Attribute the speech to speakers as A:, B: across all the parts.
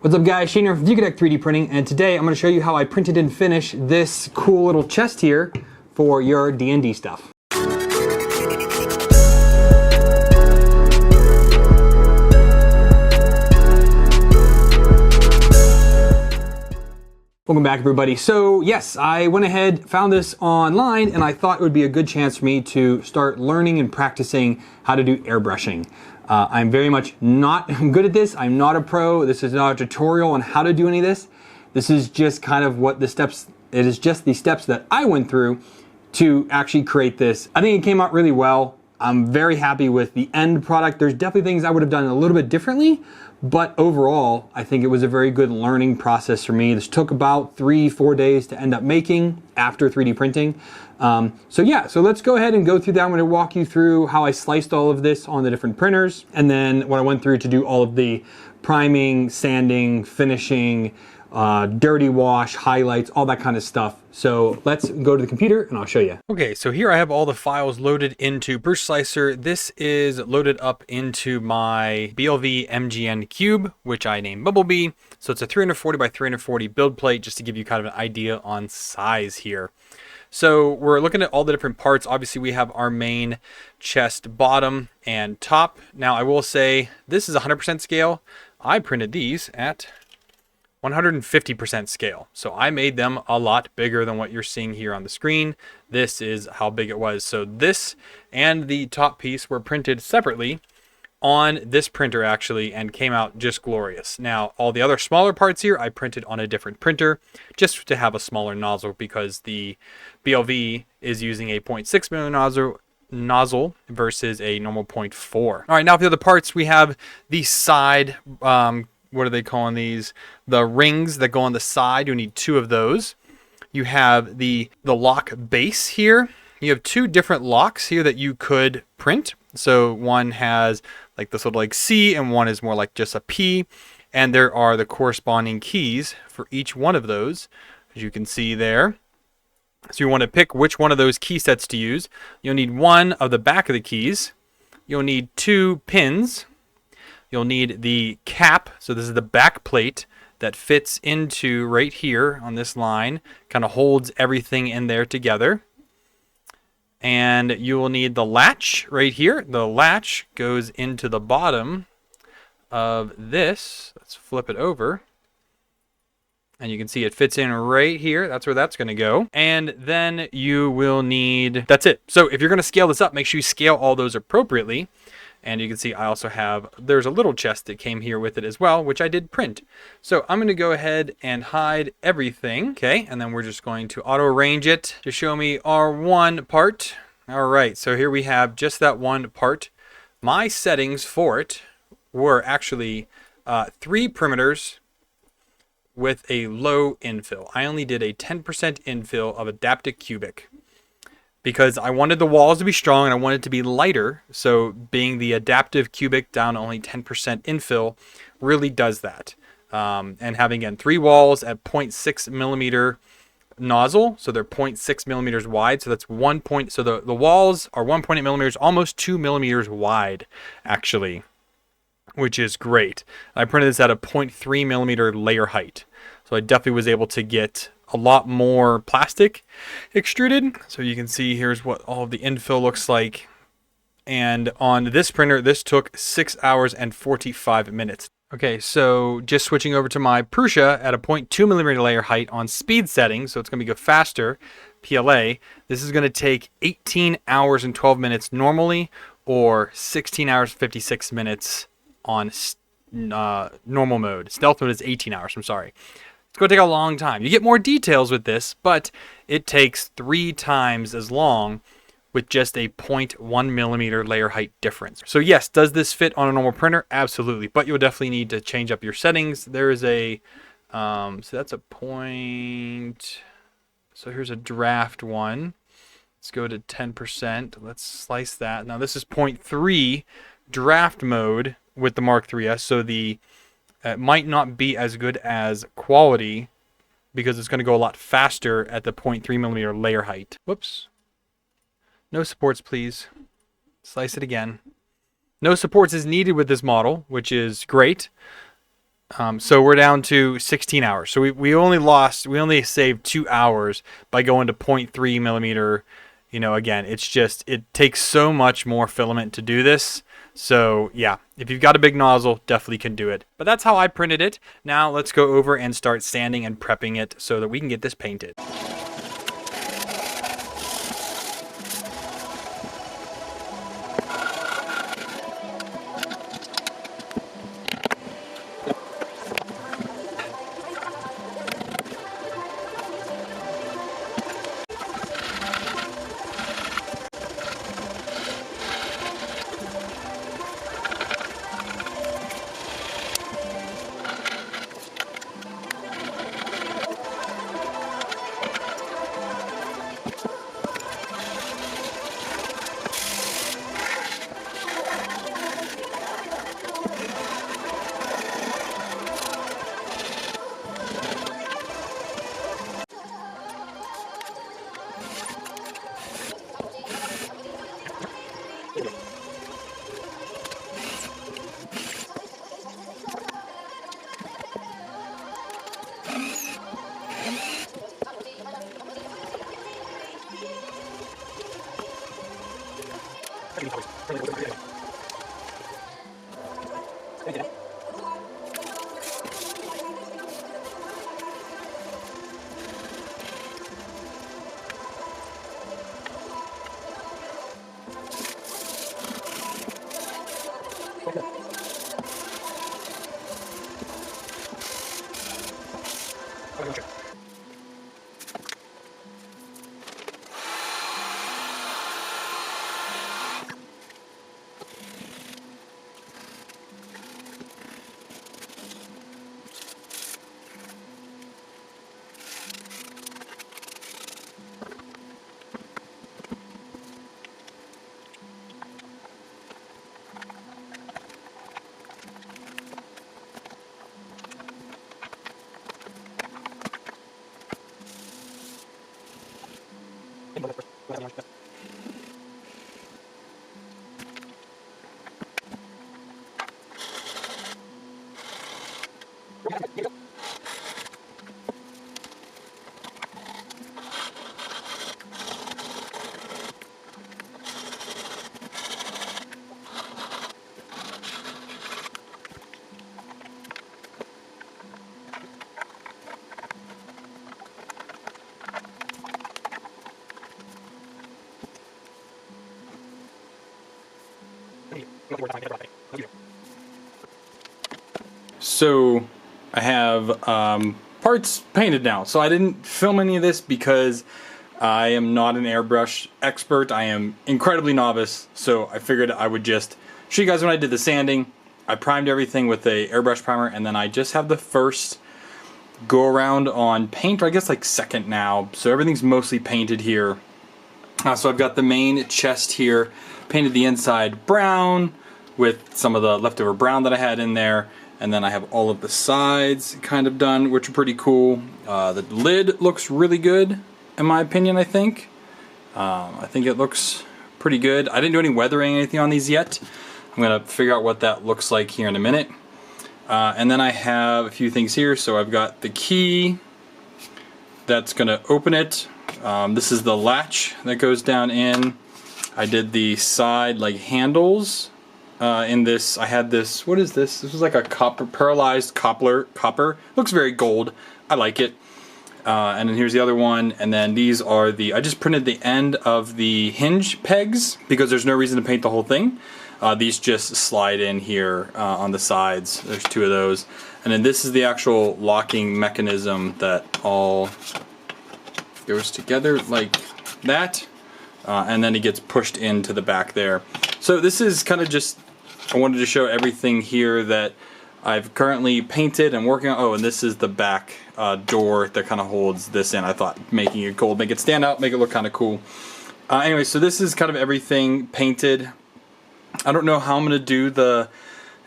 A: What's up guys, Shane here from Fugatech 3D Printing, and today I'm going to show you how I printed and finished this cool little chest here for your D&D stuff. Welcome back everybody. So yes, I went ahead, found this online, and I thought it would be a good chance for me to start learning and practicing how to do airbrushing. I'm very much not good at this. I'm not a pro. This is not a tutorial on how to do any of this. This is just kind of what the steps, it is just the steps that I went through to actually create this. I think it came out really well. I'm very happy with the end product. There's definitely things I would have done a little bit differently, but overall, I think it was a very good learning process for me. This took about 3-4 days to end up making after 3D printing. So let's go ahead and go through that. I'm going to walk you through how I sliced all of this on the different printers, and then what I went through to do all of the priming, sanding, finishing, dirty wash, highlights, all that kind of stuff. So let's go to the computer and I'll show you. Okay, so here I have all the files loaded into Brush Slicer. This is loaded up into my BLV MGN cube, which I named Bumblebee. So it's a 340 by 340 build plate, just to give you kind of an idea on size here. So we're looking at all the different parts. Obviously we have our main chest bottom and top. Now I will say this is 100% scale. I printed these at 150% scale. So I made them a lot bigger than what you're seeing here on the screen. This is how big it was. So this and the top piece were printed separately on this printer actually, and came out just glorious. Now all the other smaller parts here I printed on a different printer just to have a smaller nozzle, because the BLV is using a 0.6 millimeter nozzle versus a normal 0.4. All right, now for the other parts, we have the side, what are they calling these? The rings that go on the side. You need 2 of those. You have the lock base here. You have 2 different locks here that you could print. So one has like this little like C, and one is more like just a P. And there are the corresponding keys for each one of those, as you can see there. So you want to pick which one of those key sets to use. You'll need 1 of the back of the keys. You'll need 2 pins. You'll need the cap. So this is the back plate that fits into right here on this line, kind of holds everything in there together. And you will need the latch right here. The latch goes into the bottom of this. Let's flip it over. And you can see it fits in right here. That's where that's going to go. And then you will need, that's it. So if you're going to scale this up, make sure you scale all those appropriately. And you can see I also have, there's a little chest that came here with it as well, which I did print. So I'm going to go ahead and hide everything. Okay, and then we're just going to auto arrange it to show me our one part. All right, so here we have just that one part. My settings for it were actually 3 perimeters with a low infill. I only did a 10% infill of adaptive cubic, because I wanted the walls to be strong and I wanted it to be lighter. So being the adaptive cubic down to only 10% infill really does that. And having, again, 3 walls at 0.6 millimeter nozzle, so they're 0.6 millimeters wide. So that's 1 point. So the walls are 1.8 millimeters, almost 2 millimeters wide, actually, which is great. I printed this at a 0.3 millimeter layer height. So I definitely was able to get a lot more plastic extruded. So you can see here's what all of the infill looks like. And on this printer, this took 6 hours and 45 minutes. Okay, so just switching over to my Prusa at a 0.2 millimeter layer height on speed settings, so it's going to go faster, PLA. This is going to take 18 hours and 12 minutes normally, or 16 hours 56 minutes on normal mode. Stealth mode is 18 hours, I'm sorry. It's going to take a long time. You get more details with this, but it takes 3 times as long with just a 0.1 millimeter layer height difference. So yes, does this fit on a normal printer? Absolutely, but you'll definitely need to change up your settings. There is a, so that's a point, so here's a draft one. Let's go to 10%. Let's slice that. Now this is 0.3 draft mode with the Mark 3S, so the might not be as good as quality, because it's going to go a lot faster at the 0.3 millimeter layer height. Whoops. No supports, please. Slice it again. No supports is needed with this model, which is great. So we're down to 16 hours. So we only saved 2 hours by going to 0.3 millimeter. You know, again, it takes so much more filament to do this. So yeah, if you've got a big nozzle, definitely can do it. But that's how I printed it. Now let's go over and start sanding and prepping it so that we can get this painted. So I have parts painted now. So I didn't film any of this because I am not an airbrush expert. I am incredibly novice. So I figured I would just show you guys when I did the sanding. I primed everything with a airbrush primer, and then I just have the first go around on paint, or I guess like second now. So everything's mostly painted here. So I've got the main chest here, painted the inside brown with some of the leftover brown that I had in there. And then I have all of the sides kind of done, which are pretty cool. The lid looks really good, in my opinion, I think. I think it looks pretty good. I didn't do any weathering or anything on these yet. I'm gonna figure out what that looks like here in a minute. And then I have a few things here. So I've got the key that's gonna open it. This is the latch that goes down in. I did the side like handles in this. I had this, what is this? This was like a copper, pearlized copper. Looks very gold. I like it. And then here's the other one. And then these are the, I just printed the end of the hinge pegs because there's no reason to paint the whole thing. These just slide in here on the sides. There's two of those. And then this is the actual locking mechanism that all goes together like that. And then it gets pushed into the back there. So this is kind of just, I wanted to show everything here that I've currently painted and working on. Oh, and this is the back door that kind of holds this in. I thought making it gold, make it stand out, make it look kind of cool. Anyway, so this is kind of everything painted. I don't know how I'm going to do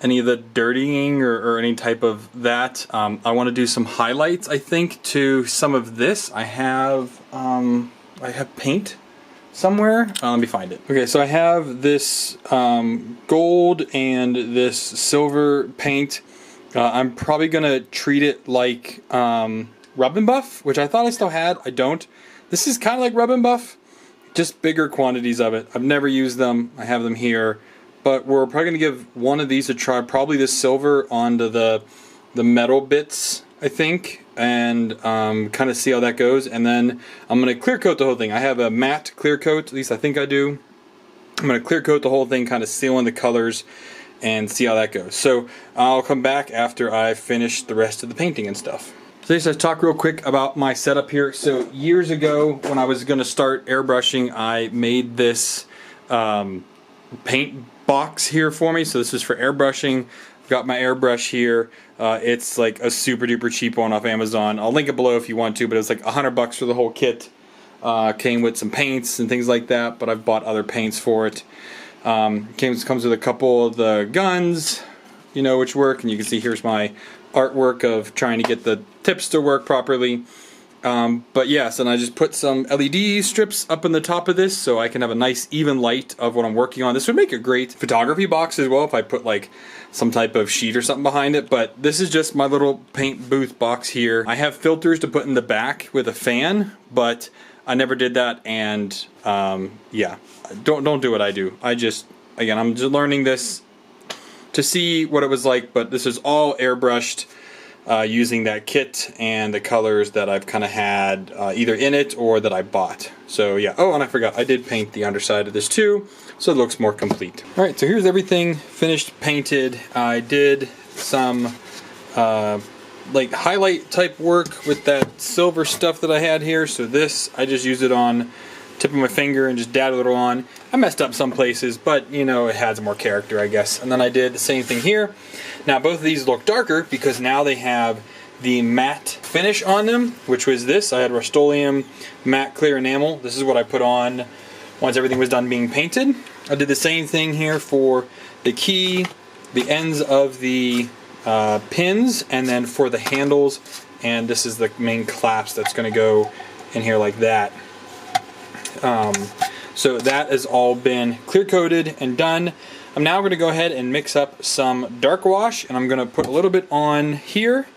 A: any of the dirtying or any type of that. I want to do some highlights, I think, to some of this. I have paint somewhere. Let me find it. Okay, so I have this gold and this silver paint I'm probably gonna treat it like Rub and Buff, which I thought I still had. I don't. This is kind of like Rub and Buff, just bigger quantities of it. I've never used them. I have them here, but we're probably gonna give one of these a try. Probably the silver onto the metal bits, I think, and kind of see how that goes. And then I'm gonna clear coat the whole thing. I have a matte clear coat, at least I think I do. I'm gonna clear coat the whole thing, kind of seal in the colors, and see how that goes. So I'll come back after I finish the rest of the painting and stuff. So let's talk real quick about my setup here. So years ago, when I was going to start airbrushing, I made this paint box here for me. So this is for airbrushing. I've got my airbrush here. It's like a super duper cheap one off Amazon. I'll link it below if you want to, but it's like $100 for the whole kit. Came with some paints and things like that, but I've bought other paints for it. Comes with a couple of the guns, you know, which work, and you can see here's my artwork of trying to get the tips to work properly. But yes, and I just put some LED strips up in the top of this so I can have a nice even light of what I'm working on. This would make a great photography box as well if I put like some type of sheet or something behind it, but this is just my little paint booth box here. I have filters to put in the back with a fan, but I never did that, and yeah, don't do what I do. I'm just learning this to see what it was like, but this is all airbrushed using that kit and the colors that I've kind of had either in it or that I bought. So yeah, oh, and I forgot, I did paint the underside of this too, so it looks more complete. Alright, so here's everything finished painted. I did some like highlight type work with that silver stuff that I had here. So this, I just used it on tip of my finger and just dabbed a little on. I messed up some places, but you know, it has more character, I guess. And then I did the same thing here. Now both of these look darker because now they have the matte finish on them, which was this. I had Rust-Oleum matte clear enamel. This is what I put on once everything was done being painted. I did the same thing here for the key, the ends of the pins, and then for the handles, and this is the main clasp that's going to go in here like that. So that has all been clear coated and done. I'm now going to go ahead and mix up some dark wash, and I'm going to put a little bit on here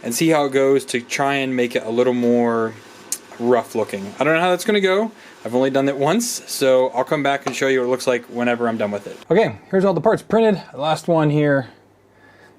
A: and see how it goes to try and make it a little more rough looking. I don't know how that's going to go. I've only done it once, so I'll come back and show you what it looks like whenever I'm done with it. Okay, here's all the parts printed. The last one here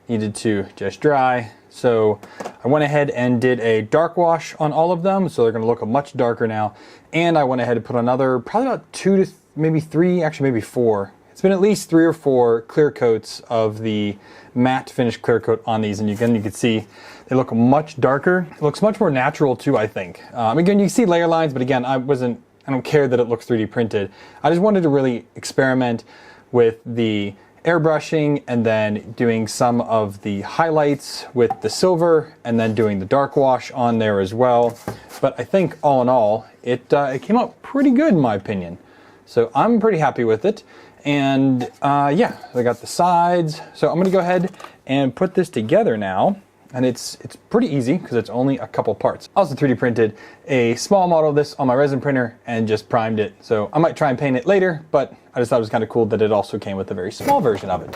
A: needed to just dry, so I went ahead and did a dark wash on all of them, so they're going to look much darker now. And I went ahead and put another probably about 2 to maybe 3, actually maybe 4. It's been at least 3 or 4 clear coats of the matte finish clear coat on these, and again you can see they look much darker. It looks much more natural too, I think. Again, you can see layer lines, but again, I don't care that it looks 3D printed. I just wanted to really experiment with the airbrushing and then doing some of the highlights with the silver and then doing the dark wash on there as well. But I think all in all, it came out pretty good in my opinion. So I'm pretty happy with it. And yeah, I got the sides. So I'm gonna go ahead and put this together now. And it's pretty easy because it's only a couple parts. I also 3D printed a small model of this on my resin printer and just primed it. So I might try and paint it later, but I just thought it was kind of cool that it also came with a very small version of it.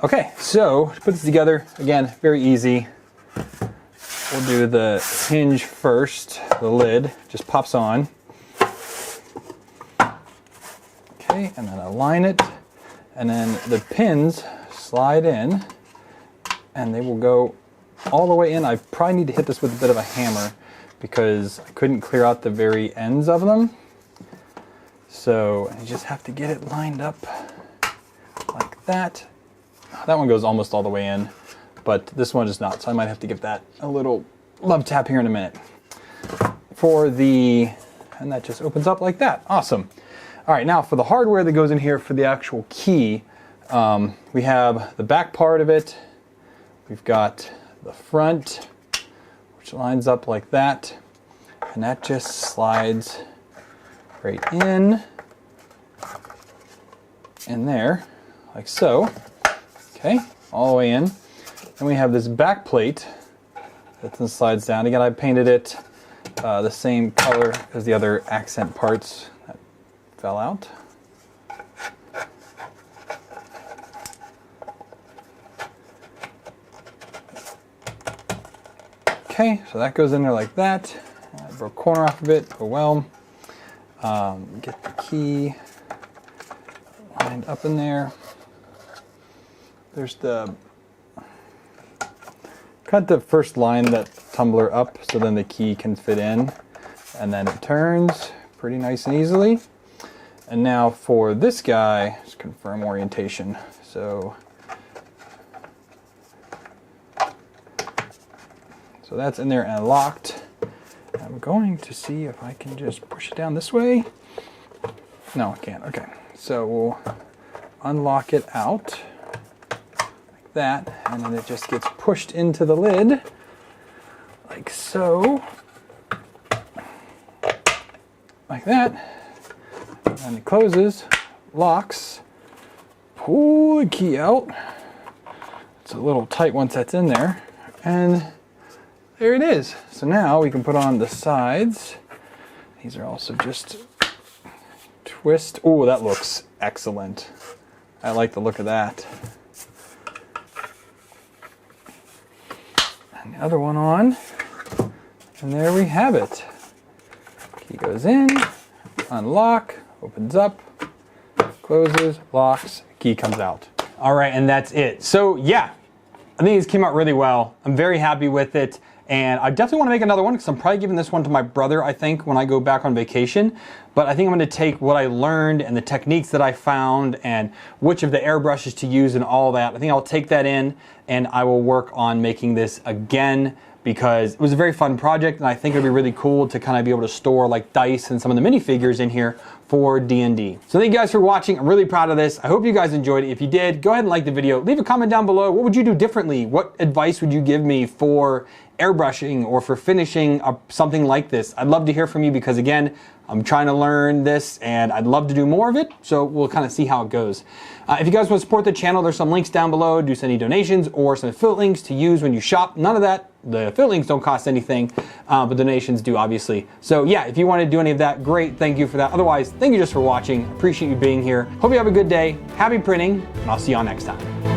A: Okay, so to put this together, again, very easy. We'll do the hinge first. The lid just pops on. Okay, and then align it. And then the pins slide in and they will go all the way in. I probably need to hit this with a bit of a hammer because I couldn't clear out the very ends of them. So I just have to get it lined up like that. That one goes almost all the way in, but this one is not, so I might have to give that a little love tap here in a minute. And that just opens up like that. Awesome. All right, now for the hardware that goes in here for the actual key, we have the back part of it. We've got the front, which lines up like that, and that just slides right in there, like so. Okay, all the way in. Then we have this back plate that then slides down. Again, I painted it the same color as the other accent parts that fell out. Okay, so that goes in there like that. I broke a corner off of it, oh well. Get the key lined up in there. There's cut the first line, that tumbler up, so then the key can fit in, and then it turns pretty nice and easily. And now for this guy, just confirm orientation. So that's in there and locked. I'm going to see if I can just push it down this way. No, I can't. Okay, so we'll unlock it out like that, and then it just gets pushed into the lid like so, like that, and it closes, locks, pull the key out. It's a little tight once that's in there, and there it is. So now we can put on the sides. These are also just twist. Oh, that looks excellent. I like the look of that. And the other one on. And there we have it. Key goes in, unlock, opens up, closes, locks, key comes out. All right, and that's it. So yeah, I think this came out really well. I'm very happy with it. And I definitely want to make another one because I'm probably giving this one to my brother, I think, when I go back on vacation. But I think I'm going to take what I learned and the techniques that I found and which of the airbrushes to use and all that. I think I'll take that in and I will work on making this again because it was a very fun project and I think it would be really cool to kind of be able to store like dice and some of the minifigures in here for D&D. So thank you guys for watching. I'm really proud of this. I hope you guys enjoyed it. If you did, go ahead and like the video. Leave a comment down below. What would you do differently? What advice would you give me for airbrushing or for finishing something like this? I'd love to hear from you because again, I'm trying to learn this and I'd love to do more of it, so we'll kind of see how it goes. If you guys want to support the channel, there's some links down below. Do send any donations or some affiliate links to use when you shop. None of that, the affiliate links don't cost anything, but donations do obviously. So yeah, if you want to do any of that, great, thank you for that. Otherwise, thank you just for watching. Appreciate you being here. Hope you have a good day. Happy printing, and I'll see you all next time.